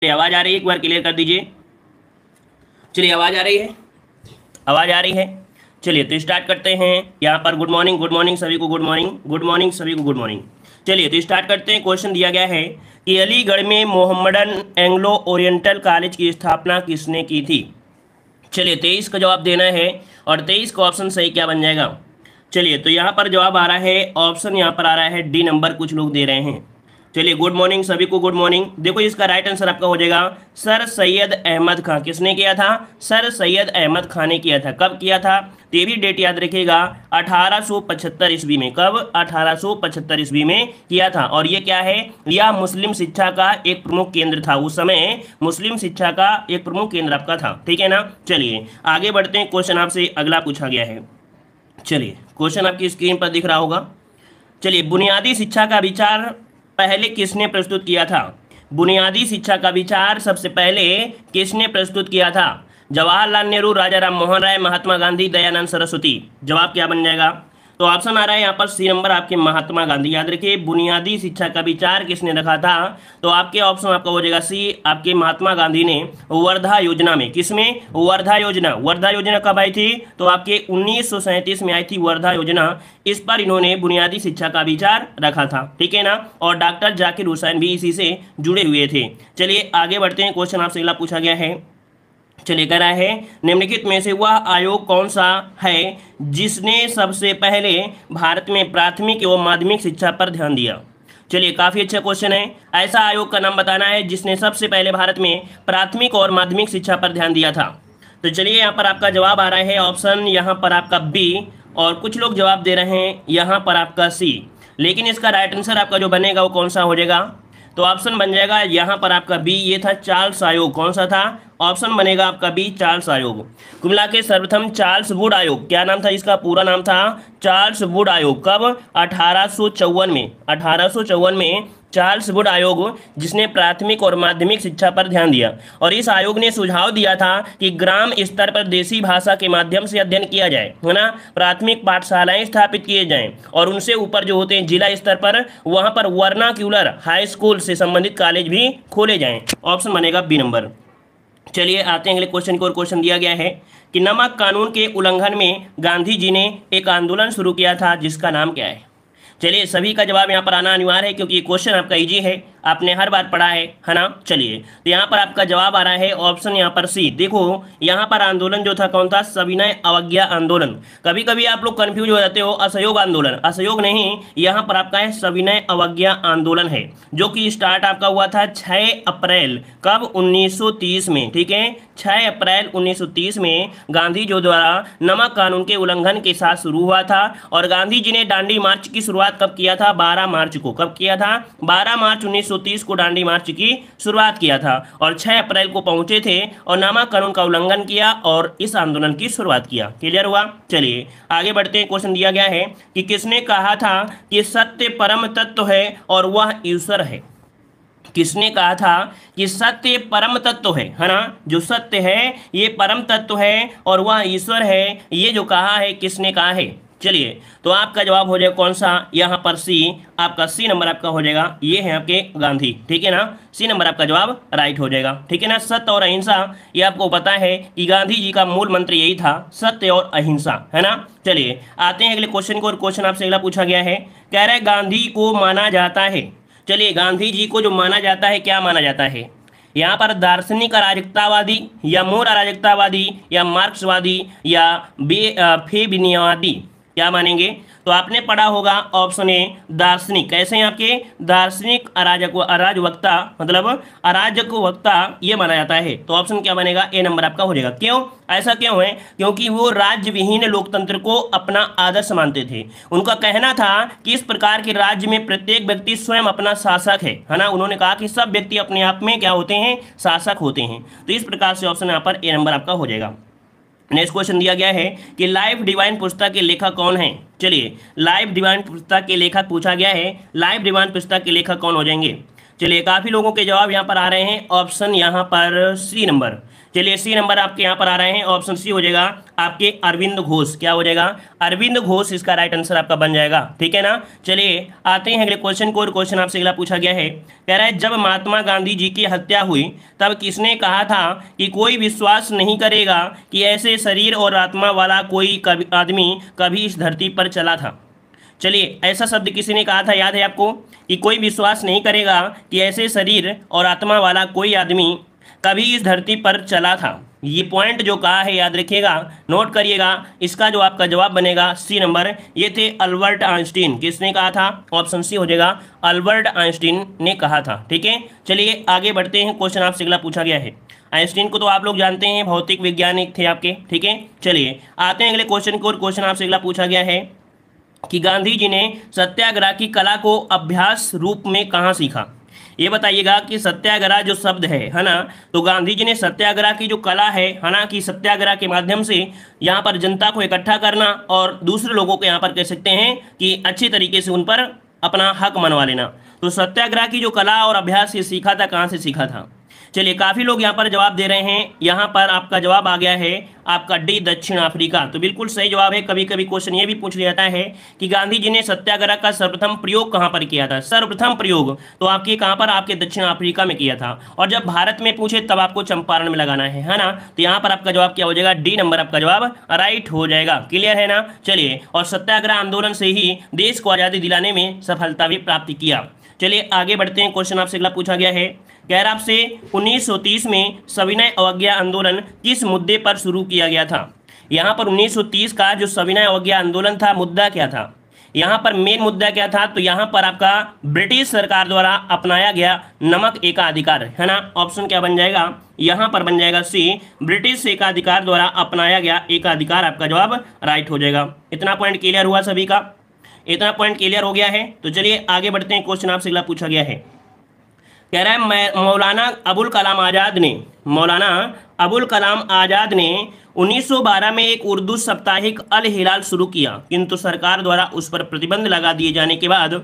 चलिए आवाज़ आ रही है, एक बार क्लियर कर दीजिए। चलिए आवाज़ आ रही है, आवाज़ आ रही है। चलिए तो स्टार्ट करते हैं। यहाँ पर गुड मॉर्निंग सभी को, गुड मॉर्निंग सभी को, गुड मॉर्निंग। चलिए तो स्टार्ट करते हैं। क्वेश्चन दिया गया है कि अलीगढ़ में मोहम्मडन एंग्लो ओरिएंटल कॉलेज की स्थापना किसने की थी। चलिए 23 का जवाब देना है और 23 का ऑप्शन सही क्या बन जाएगा। चलिए तो यहाँ पर जवाब आ रहा है, ऑप्शन यहाँ पर आ रहा है डी नंबर, कुछ लोग दे रहे हैं। चलिए गुड मॉर्निंग सभी को, गुड मॉर्निंग। देखो इसका राइट आंसर आपका हो जाएगा सर सैयद अहमद खां। किसने किया था? सर सैयद अहमद खां ने किया था। कब किया था? तो ये भी डेट याद रखिएगा, 1875 ईस्वी में। कब? 1875 ईस्वी में किया था। और ये क्या है? यह मुस्लिम शिक्षा का एक प्रमुख केंद्र था। उस समय मुस्लिम शिक्षा का एक प्रमुख केंद्र आपका था, ठीक है ना। चलिए आगे बढ़ते हैं। क्वेश्चन आपसे अगला पूछा गया है। चलिए क्वेश्चन आपकी स्क्रीन पर दिख रहा होगा। चलिए बुनियादी शिक्षा का विचार पहले किसने प्रस्तुत किया था? बुनियादी शिक्षा का विचार सबसे पहले किसने प्रस्तुत किया था? जवाहरलाल नेहरू, राजा राम मोहन राय, महात्मा गांधी, दयानंद सरस्वती। जवाब क्या बन जाएगा? तो ऑप्शन आ रहा है यहाँ पर सी नंबर आपके महात्मा गांधी। याद रखिए बुनियादी शिक्षा का विचार किसने रखा था? तो आपके ऑप्शन आपका हो जाएगा सी, आपके महात्मा गांधी ने वर्धा योजना में। किसमें? वर्धा योजना। वर्धा योजना कब आई थी? तो आपके 1937 में आई थी वर्धा योजना। इस पर इन्होंने बुनियादी शिक्षा का विचार रखा था, ठीक है ना। और डॉक्टर जाकिर हुसैन भी इसी से जुड़े हुए थे। चलिए आगे बढ़ते हैं। क्वेश्चन आपसे अगला पूछा गया है। चलिए कह रहा है निम्नलिखित में से वह आयोग कौन सा है जिसने सबसे पहले भारत में प्राथमिक एवं माध्यमिक शिक्षा पर ध्यान दिया। चलिए काफ़ी अच्छा क्वेश्चन है। ऐसा आयोग का नाम बताना है जिसने सबसे पहले भारत में प्राथमिक और माध्यमिक शिक्षा पर ध्यान दिया था। तो चलिए यहाँ पर आपका जवाब आ रहा है ऑप्शन यहाँ पर आपका बी, और कुछ लोग जवाब दे रहे हैं यहाँ पर आपका सी। लेकिन इसका राइट आंसर आपका जो बनेगा वो कौन सा हो जाएगा? तो ऑप्शन बन जाएगा यहाँ पर आपका बी, ये था चार्ल्स आयोग। कौन सा था? ऑप्शन बनेगा आपका बी, चार्ल्स आयोग। कुल मिला के सर्वप्रथम चार्ल्स वुड आयोग, क्या नाम था इसका? पूरा नाम था चार्ल्स वुड आयोग। कब? 1854 में। 1854 में चार्ल्स वुड आयोग, जिसने प्राथमिक और माध्यमिक शिक्षा पर ध्यान दिया। और इस आयोग ने सुझाव दिया था कि ग्राम स्तर पर देसी भाषा के माध्यम से अध्ययन किया जाए, है ना। प्राथमिक पाठशालाएं स्थापित किए जाएं और उनसे ऊपर जो होते हैं जिला स्तर पर, वहां पर वर्नाक्यूलर हाई स्कूल से संबंधित कॉलेज भी खोले जाएं। ऑप्शन बनेगा बी नंबर। चलिए आते हैं अगले क्वेश्चन को। और क्वेश्चन दिया गया है कि नमक कानून के उल्लंघन में गांधी जी ने एक आंदोलन शुरू किया था जिसका नाम क्या है। चलिए सभी का जवाब यहाँ पर आना अनिवार्य है क्योंकि ये क्वेश्चन आपका इजी है, आपने हर बार पढ़ा है ना। चलिए तो यहाँ पर आपका जवाब आ रहा है ऑप्शन यहाँ पर सी। देखो यहाँ पर आंदोलन जो था कौन था? सविनय अवज्ञा आंदोलन। कभी कभी आप लोग कंफ्यूज हो जाते हो, असहयोग आंदोलन। असहयोग नहीं, यहाँ पर आपका है सविनय अवज्ञा आंदोलन है, जो कि स्टार्ट आपका हुआ था 6 अप्रैल कब? 1930 में, ठीक है। 6 अप्रैल 1930 में गांधी जी द्वारा नमक कानून के उल्लंघन के साथ शुरू हुआ था। और गांधी जी ने दांडी मार्च की शुरुआत कब किया था? 12 मार्च को। कब किया था? 12 मार्च 1930 को दांडी मार्च की शुरुआत किया था और 6 अप्रैल को पहुंचे थे और नमक कानून का उल्लंघन किया और इस आंदोलन की शुरुआत किया। क्लियर हुआ? चलिए आगे बढ़ते हैं। क्वेश्चन दिया गया है कि किसने कहा था कि सत्य परम तत्व है और वह ईश्वर है। किसने कहा था कि सत्य परम तत्व है ना। जो सत्य है ये परम तत्व है और वह ईश्वर है, ये जो कहा है किसने कहा है? चलिए तो आपका जवाब हो जाएगा कौन सा? यहाँ पर सी, आपका सी नंबर आपका हो जाएगा। ये है आपके गांधी, ठीक है ना। सी नंबर आपका जवाब राइट हो जाएगा, ठीक है ना। सत्य और अहिंसा, ये आपको पता है कि गांधी जी का मूल मंत्र यही था, सत्य और अहिंसा, है ना। चलिए आते हैं अगले क्वेश्चन को। और क्वेश्चन आपसे अगला पूछा गया है, कह रहे गांधी को माना जाता है। चलिए गांधी जी को जो माना जाता है, क्या माना जाता है? यहाँ पर दार्शनिक अराजकतावादी या मूल अराजकतावादी या मार्क्सवादी या फेबिनियावादी, क्या मानेंगे? तो आपने पढ़ा होगा ऑप्शन ए दार्शनिक। कैसे हैं आपके? दार्शनिक अराजकता मतलब अराजकता ये माना जाता है। तो ऑप्शन क्या बनेगा? ए नंबर आपका हो जाएगा। क्यों? ऐसा क्यों है? क्योंकि वो राज्य विहीन लोकतंत्र को अपना आदर्श मानते थे। उनका कहना था कि इस प्रकार के राज्य में प्रत्येक व्यक्ति स्वयं अपना शासक है ना। उन्होंने कहा कि सब व्यक्ति अपने आप में क्या होते हैं? शासक होते हैं। तो इस प्रकार से ऑप्शन यहाँ पर ए नंबर आपका हो जाएगा। नेक्स्ट क्वेश्चन दिया गया है कि लाइफ डिवाइन पुस्तक के लेखक कौन है। चलिए लाइफ डिवाइन पुस्तक के लेखक पूछा गया है, लाइफ डिवाइन पुस्तक के लेखक कौन हो जाएंगे? चलिए काफी लोगों के जवाब यहाँ पर आ रहे हैं, ऑप्शन यहाँ पर सी नंबर। चलिए सी नंबर आपके यहाँ पर आ रहे हैं, ऑप्शन सी हो जाएगा आपके अरविंद घोष। क्या हो जाएगा? अरविंद घोष इसका राइट आंसर आपका बन जाएगा। ठीक है ना। चलिए आते हैं अगले क्वेश्चन को, और क्वेश्चन आपसे अगला पूछा गया है, कह रहा है जब महात्मा गांधी जी की हत्या हुई तब किसने कहा था कि कोई विश्वास नहीं करेगा कि ऐसे शरीर और आत्मा वाला कोई आदमी कभी इस धरती पर चला था? चलिए ऐसा शब्द किसी ने कहा था, याद है आपको, कि कोई विश्वास नहीं करेगा कि ऐसे शरीर और आत्मा वाला कोई आदमी कभी इस धरती पर चला था। ये पॉइंट जो कहा है याद रखिएगा, नोट करिएगा। इसका जो आपका जवाब बनेगा सी नंबर, ये थे अल्बर्ट आइंस्टीन। किसने कहा था? ऑप्शन सी हो जाएगा, अल्बर्ट आइंस्टीन ने कहा था। ठीक है, चलिए आगे बढ़ते हैं। क्वेश्चन आपसे अगला पूछा गया है, आइंस्टीन को तो आप लोग जानते हैं, भौतिक वैज्ञानिक थे आपके। ठीक है, चलिए आते हैं अगले क्वेश्चन को, और क्वेश्चन आपसे अगला पूछा गया है कि गांधी जी ने सत्याग्रह की कला को अभ्यास रूप में कहाँ सीखा? ये बताइएगा कि सत्याग्रह जो शब्द है ना, तो गांधी जी ने सत्याग्रह की जो कला है ना, कि सत्याग्रह के माध्यम से यहाँ पर जनता को इकट्ठा करना और दूसरे लोगों को यहाँ पर कह सकते हैं कि अच्छी तरीके से उन पर अपना हक मनवा लेना, तो सत्याग्रह की जो कला और अभ्यास ये सीखा था, कहाँ से सीखा था? चलिए काफ़ी लोग यहाँ पर जवाब दे रहे हैं। यहाँ पर आपका जवाब आ गया है आपका डी, दक्षिण अफ्रीका। तो बिल्कुल सही जवाब है। कभी कभी क्वेश्चन ये भी पूछ लिया जाता है कि गांधी जी ने सत्याग्रह का सर्वप्रथम प्रयोग कहाँ पर किया था? सर्वप्रथम प्रयोग तो आपके कहाँ पर? आपके दक्षिण अफ्रीका में किया था। और जब भारत में पूछे तब आपको चंपारण में लगाना है ना। तो यहाँ पर आपका जवाब क्या हो जाएगा? डी नंबर आपका जवाब राइट हो जाएगा। क्लियर है ना। चलिए, और सत्याग्रह आंदोलन से ही देश को आज़ादी दिलाने में सफलता भी प्राप्त किया। चलिए आगे बढ़ते हैं। क्वेश्चन आपसे अगला पूछा गया है, कह रहा आपसे 1930 में सविनय अवज्ञा आंदोलन किस मुद्दे पर शुरू किया गया था? यहाँ पर 1930 का जो सविनय अवज्ञा आंदोलन था, मुद्दा क्या था? यहाँ पर मेन मुद्दा क्या था? तो यहाँ पर आपका ब्रिटिश सरकार द्वारा अपनाया गया नमक एकाधिकार है ना। ऑप्शन क्या बन जाएगा? यहाँ पर बन जाएगा सी, ब्रिटिश एकाधिकार द्वारा अपनाया गया एकाधिकार। आपका जवाब राइट हो जाएगा। इतना पॉइंट क्लियर हुआ सभी का? इतना पॉइंट क्लियर हो गया है। तो चलिए आगे बढ़ते हैं। क्वेश्चन आपसे अगला पूछा गया है, कह रहा है मौलाना अबुल कलाम आज़ाद ने 1912 में एक उर्दू साप्ताहिक अल हिलाल शुरू किया, किंतु सरकार द्वारा उस पर प्रतिबंध लगा दिए जाने के बाद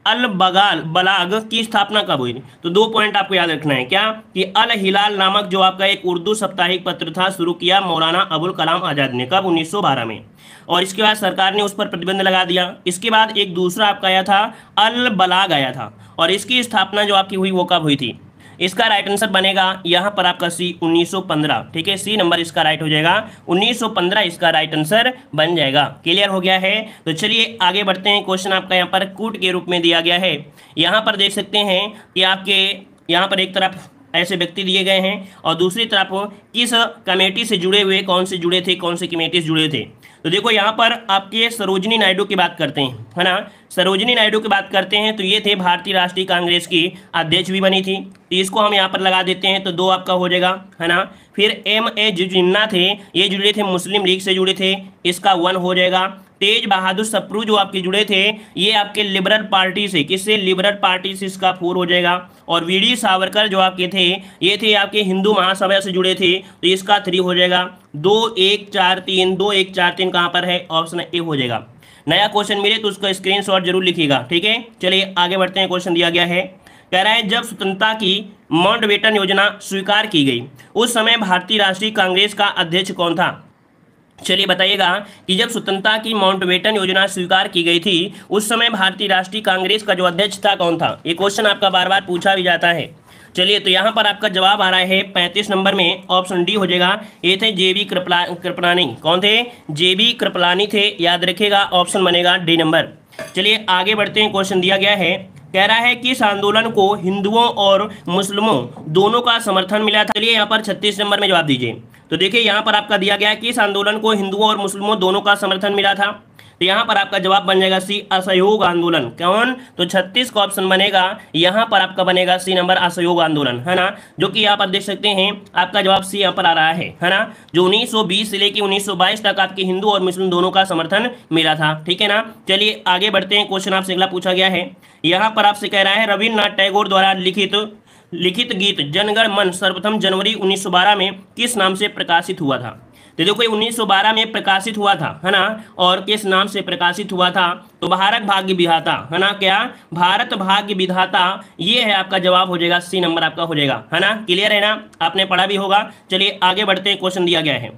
अल बलाग की स्थापना कब हुई? तो 2 पॉइंट आपको याद रखना है। क्या? कि अल हिलाल नामक जो आपका एक उर्दू साप्ताहिक पत्र था, शुरू किया मौलाना अबुल कलाम आज़ाद ने। कब? 1912 में। और इसके बाद सरकार ने उस पर प्रतिबंध लगा दिया। इसके बाद एक दूसरा आपका आया था, अल बलाग आया था, और इसकी स्थापना जो आपकी हुई वो कब हुई थी? इसका राइट आंसर बनेगा यहाँ पर आपका सी, 1915। ठीक है, सी नंबर इसका राइट हो जाएगा, 1915 इसका राइट आंसर बन जाएगा। क्लियर हो गया है। तो चलिए आगे बढ़ते हैं। क्वेश्चन आपका यहाँ पर कूट के रूप में दिया गया है। यहाँ पर देख सकते हैं कि आपके यहाँ पर एक तरफ ऐसे व्यक्ति दिए गए हैं और दूसरी तरफ किस कमेटी से जुड़े हुए, कौन से जुड़े थे, कौन से कमेटी से जुड़े थे। तो देखो यहाँ पर आपके सरोजिनी नायडू की बात करते हैं है ना। सरोजिनी नायडू की बात करते हैं तो ये थे भारतीय राष्ट्रीय कांग्रेस की अध्यक्ष भी बनी थी, तो इसको हम यहाँ पर लगा देते हैं, तो 2 आपका हो जाएगा है ना। फिर M.A. जिन्ना थे, ये जुड़े थे मुस्लिम लीग से जुड़े थे, इसका 1 हो जाएगा। तेज बहादुर सप्रू जो आपके जुड़े थे, ये आपके लिबरल पार्टी से, किससे? लिबरल पार्टी से, इसका 4 हो जाएगा। और वी.डी. सावरकर जो आपके थे, ये थे आपके हिंदू महासभा से जुड़े थे, तो इसका 3 हो जाएगा। 2 1 4 3, 2 1 4 3 कहाँ पर है? ऑप्शन ए हो जाएगा। नया क्वेश्चन मिले तो उसका स्क्रीनशॉट जरूर लिखिएगा। ठीक है, चलिए आगे बढ़ते हैं। क्वेश्चन दिया गया है, कह रहा है जब स्वतंत्रता की माउंटबेटन योजना स्वीकार की गई उस समय भारतीय राष्ट्रीय कांग्रेस का अध्यक्ष कौन था? चलिए बताइएगा कि जब स्वतंत्रता की माउंटबेटन योजना स्वीकार की गई थी उस समय भारतीय राष्ट्रीय कांग्रेस का जो अध्यक्ष था कौन था? ये क्वेश्चन आपका बार बार पूछा भी जाता है। चलिए तो यहाँ पर आपका जवाब आ रहा है 35 नंबर में, ऑप्शन डी हो जाएगा। ये थे जे.बी. कृपलानी। कौन थे? जे.बी. कृपलानी थे, याद रखिएगा। ऑप्शन बनेगा डी नंबर। चलिए आगे बढ़ते हैं। क्वेश्चन दिया गया है, कह रहा है कि इस आंदोलन को हिंदुओं और मुस्लिमों दोनों का समर्थन मिला था। चलिए यहाँ पर 36 नंबर में जवाब दीजिए। तो देखिए यहाँ पर आपका दिया गया है कि इस आंदोलन को हिंदुओं और मुस्लिमों दोनों का समर्थन मिला था, तो यहाँ पर आपका जवाब बन जाएगा सी, असहयोग आंदोलन। कौन? तो 36 का ऑप्शन बनेगा, यहाँ पर आपका बनेगा सी नंबर, असहयोग आंदोलन है ना। जो कि यहाँ पर देख सकते हैं आपका जवाब सी यहाँ पर आ रहा है ना। जो 1920 से लेकर 1922 तक आपके हिंदू और मुस्लिम दोनों का समर्थन मिला था। ठीक है ना। चलिए आगे बढ़ते हैं। क्वेश्चन आपसे अगला पूछा गया है, यहाँ पर आपसे कह रहा है रविन्द्रनाथ टैगोर द्वारा लिखित गीत जनगण मन सर्वप्रथम जनवरी 1912 में किस नाम से प्रकाशित हुआ था? तो देखो ये 1912 में प्रकाशित हुआ था, है ना, और किस नाम से प्रकाशित हुआ था? तो भारत भाग्य विधाता, है ना, क्या? भारत भाग्य विधाता, ये है आपका जवाब हो जाएगा, सी नंबर आपका हो जाएगा, है ना। क्लियर है ना, आपने पढ़ा भी होगा। चलिए आगे बढ़ते हैं, क्वेश्चन दिया गया है,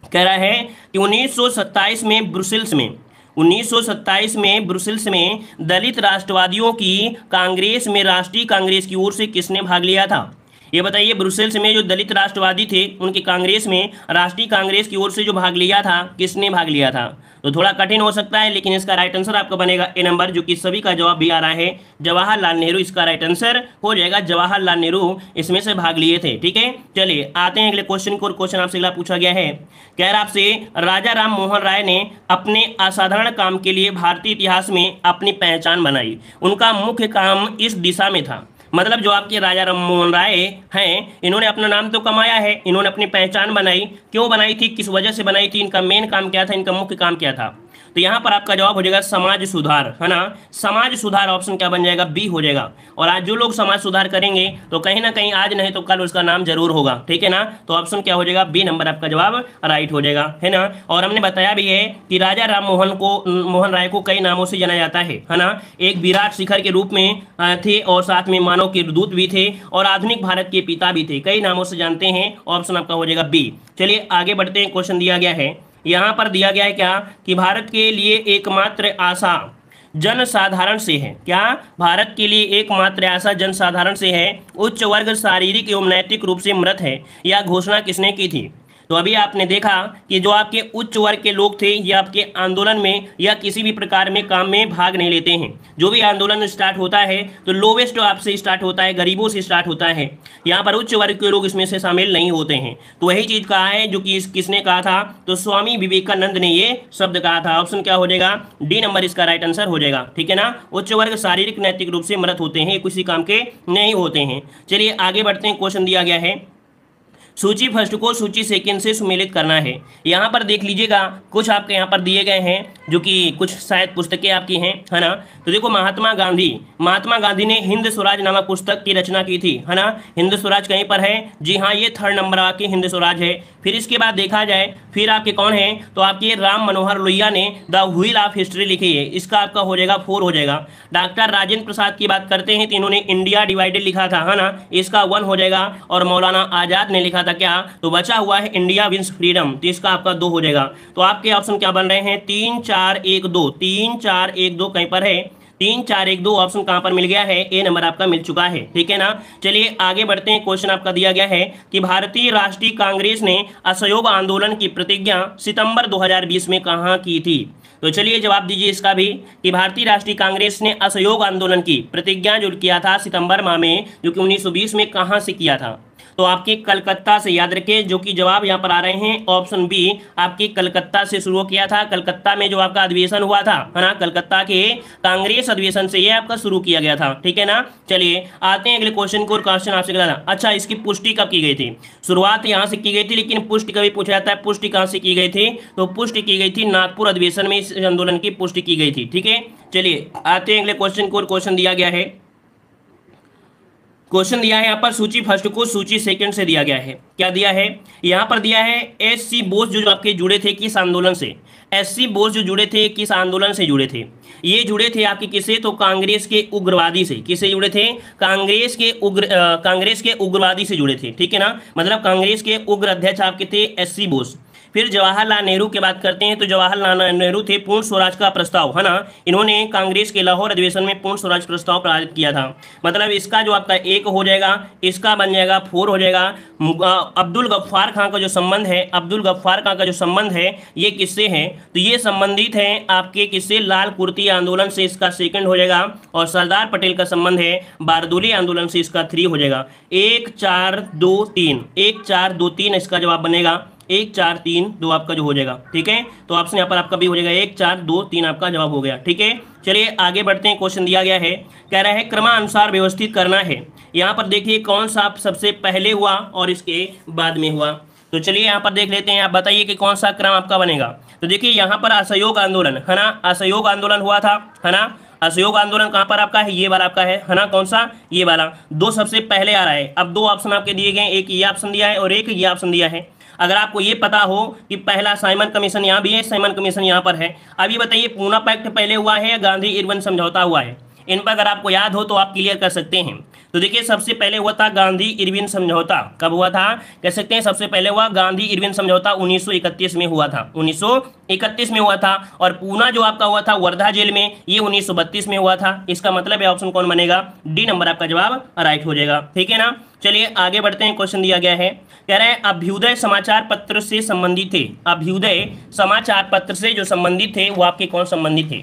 कह रहा है कि 1927 में ब्रुसेल्स में 1927 में ब्रुसेल्स में दलित राष्ट्रवादियों की कांग्रेस में राष्ट्रीय कांग्रेस की ओर से किसने भाग लिया था? ये बताइए, ब्रुसेल्स में जो दलित राष्ट्रवादी थे उनकी कांग्रेस में राष्ट्रीय कांग्रेस की ओर से जो भाग लिया था, किसने भाग लिया था? तो थोड़ा कठिन हो सकता है, लेकिन इसका राइट आंसर आपका बनेगा ए नंबर, जो कि सभी का जवाब भी आ रहा है, जवाहरलाल नेहरू इसका राइट आंसर हो जाएगा। जवाहरलाल नेहरू इसमें से भाग लिए थे। ठीक है, चलिए आते हैं अगले क्वेश्चन को। क्वेश्चन आपसे अगला पूछा गया है, कह रहा आपसे, राजा राम मोहन राय ने अपने असाधारण काम के लिए भारतीय इतिहास में अपनी पहचान बनाई। उनका मुख्य काम इस दिशा में था। मतलब जो आपके राजा राम मोहन राय हैं, इन्होंने अपना नाम तो कमाया है, इन्होंने अपनी पहचान बनाई। क्यों बनाई थी, किस वजह से बनाई थी, इनका मेन काम क्या था, इनका मुख्य काम क्या था? तो यहाँ पर आपका जवाब हो जाएगा समाज सुधार, है ना। समाज सुधार ऑप्शन क्या बन जाएगा? बी हो जाएगा। और आज जो लोग समाज सुधार करेंगे तो कहीं ना कहीं आज नहीं तो कल उसका नाम जरूर होगा। ठीक है ना, तो ऑप्शन क्या हो जाएगा? बी नंबर आपका जवाब राइट हो जाएगा, है ना। और हमने बताया भी है कि राजा राम मोहन राय को कई नामों से जाना जाता है ना। एक विराट शिखर के रूप में थे, और साथ में मानव के दूत भी थे, और आधुनिक भारत के पिता भी थे। कई नामों से जानते हैं, ऑप्शन आपका हो जाएगा बी। चलिए आगे बढ़ते हैं, क्वेश्चन दिया गया है, यहाँ पर दिया गया है क्या कि भारत के लिए एकमात्र आशा जनसाधारण से है। क्या? भारत के लिए एकमात्र आशा जनसाधारण से है। उच्च वर्ग शारीरिक एवं नैतिक रूप से मृत है, यह घोषणा किसने की थी? तो अभी आपने देखा कि जो आपके उच्च वर्ग के लोग थे, ये आपके आंदोलन में या किसी भी प्रकार में काम में भाग नहीं लेते हैं। जो भी आंदोलन स्टार्ट होता है तो लोवेस्ट आपसे स्टार्ट होता है, गरीबों से स्टार्ट होता है। यहाँ पर उच्च वर्ग के लोग इसमें से शामिल नहीं होते हैं। तो वही चीज कहा है जो कि किसने कहा था? तो स्वामी विवेकानंद ने ये शब्द कहा था। ऑप्शन क्या हो जाएगा? डी नंबर इसका राइट आंसर हो जाएगा। ठीक है ना, उच्च वर्ग शारीरिक नैतिक रूप से मृत होते हैं, किसी काम के नहीं होते हैं। चलिए आगे बढ़ते हैं, क्वेश्चन दिया गया है, सूची फर्स्ट को सूची सेकंड से सुमेलित करना है। यहाँ पर देख लीजिएगा, कुछ आपके यहाँ पर दिए गए हैं जो कि कुछ शायद पुस्तकें आपकी हैं, है ना। तो देखो, महात्मा गांधी ने हिंद स्वराज नामक पुस्तक की रचना की थी, है ना। हिंद स्वराज कहीं पर है? जी हाँ, ये 3rd नंबर आपकी हिंद स्वराज है। फिर इसके बाद देखा जाए, फिर आपके कौन है? तो आपके राम मनोहर लोहिया ने द व्हील ऑफ हिस्ट्री लिखी है, इसका आपका हो जाएगा 4 हो जाएगा। डॉक्टर राजेंद्र प्रसाद की बात करते हैं तो इन्होंने इंडिया डिवाइडेड लिखा था, है ना, इसका 1 हो जाएगा। और मौलाना आजाद ने लिखा था क्या? तो बचा हुआ है इंडिया विंस फ्रीडम, तो इसका आपका 2 हो जाएगा। तो आपके ऑप्शन क्या बन रहे हैं? 3 4 1 2, 3 4 1 2 कहीं पर है? 3 4 1 2 ऑप्शन कहां पर मिल गया है? ए नंबर आपका मिल चुका है। ठीक है ना, चलिए आगे बढ़ते हैं। क्वेश्चन आपका दिया गया है कि भारतीय राष्ट्रीय कांग्रेस ने असहयोग आंदोलन की प्रतिज्ञा सितंबर 2020 में कहां की थी? तो चलिए जवाब दीजिए इसका भी, कि भारतीय राष्ट्रीय कांग्रेस ने असहयोग आंदोलन की प्रतिज्ञा जो किया था सितंबर माह में, जो कि 1920 में, कहां से किया था? तो आपके कलकत्ता से, याद रखें, जो कि जवाब यहाँ पर आ रहे हैं ऑप्शन बी, आपकी कलकत्ता से शुरू किया था। कलकत्ता में जो आपका अधिवेशन हुआ था, है ना, कलकत्ता के कांग्रेस अधिवेशन से ये आपका शुरू किया गया था। ठीक है ना, चलिए आते हैं अगले क्वेश्चन को। क्वेश्चन आपसे करा था, अच्छा, इसकी पुष्टि कब की गई थी? शुरुआत यहाँ से की गई थी, लेकिन पुष्टि कभी पूछा जाता है, पुष्टि कहाँ से की गई थी? तो पुष्टि की गई थी नागपुर अधिवेशन में, इस आंदोलन की पुष्टि की गई थी। ठीक है, चलिए आते हैं अगले क्वेश्चन को। क्वेश्चन दिया गया है, क्वेश्चन दिया है यहाँ पर, सूची फर्स्ट को सूची सेकंड से दिया गया है। क्या दिया है? यहाँ पर दिया है एस.सी. बोस जो आपके जुड़े थे किस आंदोलन से? एस.सी. बोस जो जुड़े थे किस आंदोलन से जुड़े थे? ये जुड़े थे आपके किसे? तो कांग्रेस के उग्रवादी से। किसे जुड़े थे? कांग्रेस के उग्रवादी से जुड़े थे। ठीक है ना, मतलब कांग्रेस के उग्र अध्यक्ष आपके थे एस.सी. बोस। फिर जवाहरलाल नेहरू की बात करते हैं तो जवाहरलाल नेहरू थे पूर्ण स्वराज का प्रस्ताव, है ना। इन्होंने कांग्रेस के लाहौर अधिवेशन में पूर्ण स्वराज प्रस्ताव पारित किया था। मतलब इसका जो आपका 1 हो जाएगा, इसका बन जाएगा 4 हो जाएगा। अब्दुल गफ्फार खां का जो संबंध है, अब्दुल गफ्फार खां का जो संबंध है, ये किससे है? तो ये संबंधित है आपके किससे? लाल कुर्ती आंदोलन से, इसका 2nd हो जाएगा। और सरदार पटेल का संबंध है बारदोली आंदोलन से, इसका 3 हो जाएगा। 1 4 2 3, 1 4 2 3 इसका जवाब बनेगा। 1 4 3 2 आपका जो हो जाएगा। ठीक है, तो ऑप्शन यहाँ पर आपका भी हो जाएगा, 1 4 2 3 आपका जवाब हो गया। ठीक है, चलिए आगे बढ़ते हैं। क्वेश्चन दिया गया है, कह रहा है क्रमानुसार व्यवस्थित करना है। यहाँ पर देखिए कौन सा सबसे पहले हुआ और इसके बाद में हुआ। तो चलिए यहाँ पर देख लेते हैं, आप बताइए कि कौन सा क्रम आपका बनेगा। तो देखिए यहाँ पर असहयोग आंदोलन, है ना, असहयोग आंदोलन हुआ था, है ना। असहयोग आंदोलन कहाँ पर आपका है? ये वाला आपका है ना, कौन सा? ये वाला। 2 सबसे पहले आ रहा है। अब 2 ऑप्शन आपके दिए गए, एक ये ऑप्शन दिया है और एक ये ऑप्शन दिया है। अगर आपको ये पता हो कि पहला साइमन कमीशन यहाँ भी है, साइमन कमीशन यहाँ पर है। अब ये बताइए पूना पैक्ट पहले हुआ है या गांधी इरविन समझौता हुआ है? इन पर अगर आपको याद हो तो आप क्लियर कर सकते हैं। तो देखिए सबसे पहले हुआ था गांधी इरविन समझौता। कब हुआ था? कह सकते हैं सबसे पहले हुआ गांधी इरविन समझौता 1931 में हुआ था, 1931 में हुआ था। और पूना जो आपका हुआ था वर्धा जेल में, ये 1932 में हुआ था। इसका मतलब है ऑप्शन कौन बनेगा? डी नंबर आपका जवाब राइट हो जाएगा। ठीक है ना। चलिए आगे बढ़ते हैं। क्वेश्चन दिया गया है, कह रहे हैं अभ्युदय समाचार पत्र से संबंधित थे। अभ्युदय समाचार पत्र से जो संबंधित थे वो आपके कौन संबंधित थे?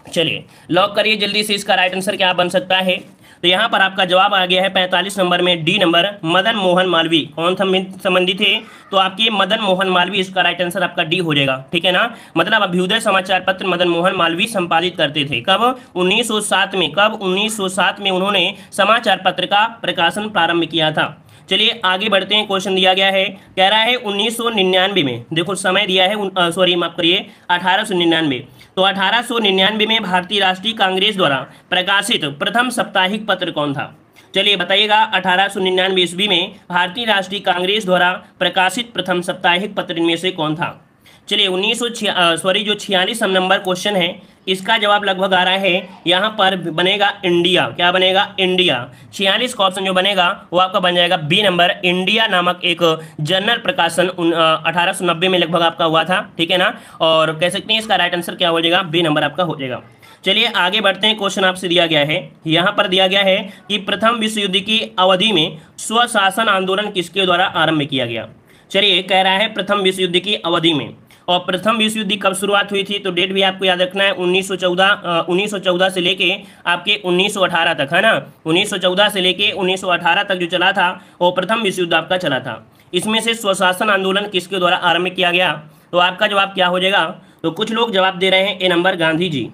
चलिए लॉक करिए जल्दी से। इसका राइट आंसर क्या बन सकता है? तो यहाँ पर आपका जवाब आ गया है 45 नंबर में, डी नंबर, मदन मोहन मालवीय। कौन संबंधित थे? तो आपके मदन मोहन मालवीय, इसका राइट आंसर आपका डी हो जाएगा। ठीक है ना। मतलब अभ्युदय समाचार पत्र मदन मोहन मालवीय संपादित करते थे। कब? 1907 में। कब? 1907 में उन्होंने समाचार पत्र का प्रकाशन प्रारंभ किया था। चलिए आगे बढ़ते हैं। क्वेश्चन दिया गया है, कह रहा है 1999 में, देखो समय दिया है, सॉरी माफ करिए 1899। तो 1899 में भारतीय राष्ट्रीय कांग्रेस द्वारा प्रकाशित प्रथम साप्ताहिक पत्र कौन था? चलिए बताइएगा। 1899 ईस्वी में भारतीय राष्ट्रीय कांग्रेस द्वारा प्रकाशित प्रथम साप्ताहिक पत्र इनमें से कौन था? चलिए 46 नंबर क्वेश्चन है, इसका जवाब लगभग आ रहा है यहाँ पर बनेगा इंडिया। क्या बनेगा? इंडिया। 46 का ऑप्शन जो बनेगा वो आपका बन जाएगा बी नंबर, इंडिया नामक एक जर्नल प्रकाशन 1890 में लगभग आपका हुआ था। ठीक है ना। और कह सकते हैं इसका राइट आंसर क्या हो जाएगा? बी नंबर आपका हो जाएगा। चलिए आगे बढ़ते हैं। क्वेश्चन आपसे दिया गया है, यहाँ पर दिया गया है कि प्रथम विश्व युद्ध की अवधि में स्वशासन आंदोलन किसके द्वारा आरंभ किया गया? चलिए कह रहा है प्रथम विश्व युद्ध की अवधि में। और प्रथम विश्व युद्ध कब शुरुआत हुई थी? तो डेट भी आपको याद रखना है, 1914 से लेके आपके 1918 तक, है ना। 1914 से लेके 1918 तक जो चला था वो प्रथम विश्व युद्ध आपका चला था। इसमें से स्वशासन आंदोलन किसके द्वारा आरंभ किया गया? तो आपका जवाब क्या हो जाएगा? तो कुछ लोग जवाब दे रहे हैं ए नंबर, गांधी जी।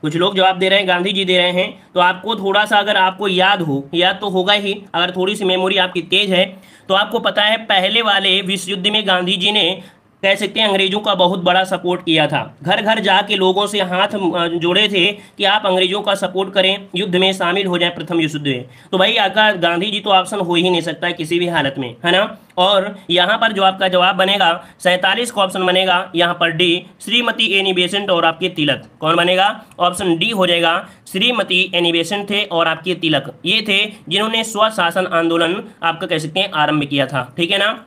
कुछ लोग जवाब दे रहे हैं गांधी जी दे रहे हैं। तो आपको थोड़ा सा अगर आपको याद हो, याद तो होगा ही, अगर थोड़ी सी मेमोरी आपकी तेज है तो आपको पता है पहले वाले विश्व युद्ध में गांधी जी ने कह सकते हैं अंग्रेजों का बहुत बड़ा सपोर्ट किया था। घर घर जाके लोगों से हाथ जोड़े थे कि आप अंग्रेजों का सपोर्ट करें, युद्ध में शामिल हो जाएं प्रथम विश्व युद्ध में। तो भाई आकर गांधी जी तो ऑप्शन हो ही नहीं सकता है किसी भी हालत में, है ना। और यहाँ पर जो आपका जवाब बनेगा 47 का ऑप्शन बनेगा यहाँ पर डी, श्रीमती एनी बेसेंट और आपके तिलक। कौन बनेगा? ऑप्शन डी हो जाएगा। श्रीमती एनी बेसेंट थे और आपके तिलक, ये थे जिन्होंने स्वशासन आंदोलन आपका कह सकते हैं आरंभ किया था। ठीक है ना।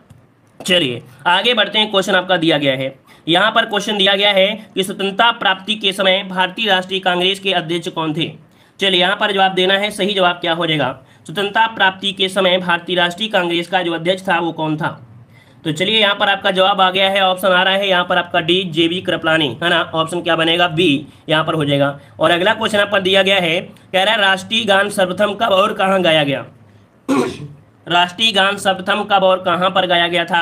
चलिए आगे बढ़ते हैं। क्वेश्चन आपका दिया गया है, यहाँ पर क्वेश्चन दिया गया है कि स्वतंत्रता प्राप्ति के समय भारतीय राष्ट्रीय कांग्रेस के अध्यक्ष कौन थे? चलिए यहाँ पर जवाब देना है, सही जवाब क्या हो जाएगा? स्वतंत्रता प्राप्ति के समय भारतीय राष्ट्रीय कांग्रेस का जो अध्यक्ष था वो कौन था? तो चलिए यहाँ पर आपका जवाब आ गया है, ऑप्शन आ रहा है यहाँ पर आपका डी, JB कृपलानी, है ना। ऑप्शन क्या बनेगा? बी यहाँ पर हो जाएगा। और अगला क्वेश्चन यहाँ पर दिया गया है, कह रहा है राष्ट्रीय गान सर्वप्रथम कब और कहाँ गाया गया? राष्ट्रीय गान सर्वप्रथम कब और कहां पर गाया गया था?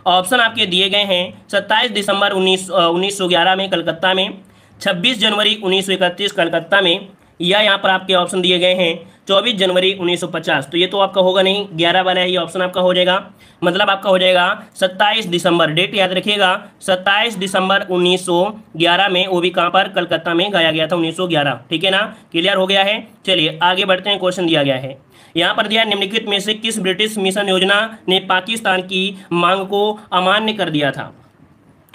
ऑप्शन आपके दिए गए हैं 27 दिसंबर 1911 में कलकत्ता में, 26 जनवरी 1931 कलकत्ता में, या यहाँ पर आपके ऑप्शन दिए गए हैं 24 जनवरी 1950। तो ये तो आपका होगा नहीं, 11 वाला है, ये ऑप्शन आपका हो जाएगा। मतलब आपका हो जाएगा 27 दिसंबर, डेट याद रखिएगा, 27 दिसंबर 1911 में, वो भी कहाँ पर? कलकत्ता में गाया गया था 1911। ठीक है ना। क्लियर हो गया है। चलिए आगे बढ़ते हैं। क्वेश्चन दिया गया है, यहाँ पर दिया निम्नलिखित में से किस ब्रिटिश मिशन योजना ने पाकिस्तान की मांग को अमान्य कर दिया था?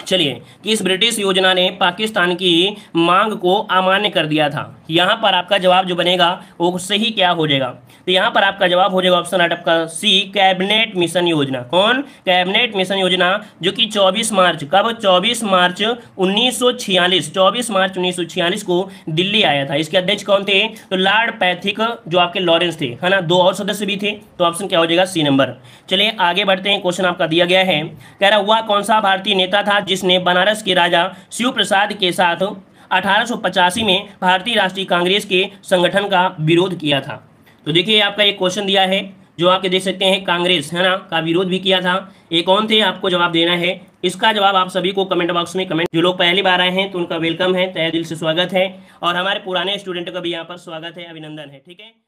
चलिए किस ब्रिटिश योजना ने पाकिस्तान की मांग को अमान्य कर दिया था? यहाँ पर आपका जवाब जो बनेगा वो सही क्या हो जाएगा? तो यहाँ पर आपका जवाब हो जाएगा ऑप्शन आपका सी, कैबिनेट मिशन योजना। कौन? कैबिनेट मिशन योजना, जो कि 24 मार्च, कब? 24 मार्च 1946, 24 मार्च 1946 को दिल्ली आया था। इसके अध्यक्ष कौन थे? तो लॉर्ड पैथिक, जो आपके लॉरेंस थे, है ना। 2 और सदस्य भी थे। तो ऑप्शन क्या हो जाएगा? C number. चलिए आगे बढ़ते हैं। क्वेश्चन आपका दिया गया है, कह रहा हुआ कौन सा भारतीय नेता था जिसने बनारस के राजा शिव प्रसाद के साथ 1885 में भारतीय राष्ट्रीय कांग्रेस के संगठन का विरोध किया था? तो देखिए आपका एक क्वेश्चन दिया है जो आपके देख सकते हैं, कांग्रेस, है ना, का विरोध भी किया था। ये कौन थे आपको जवाब देना है। इसका जवाब आप सभी को कमेंट बॉक्स में कमेंट, जो लोग पहली बार आए हैं तो उनका वेलकम है, तहे दिल से स्वागत है, और हमारे पुराने स्टूडेंट का भी यहाँ पर स्वागत है, अभिनंदन है। ठीक है।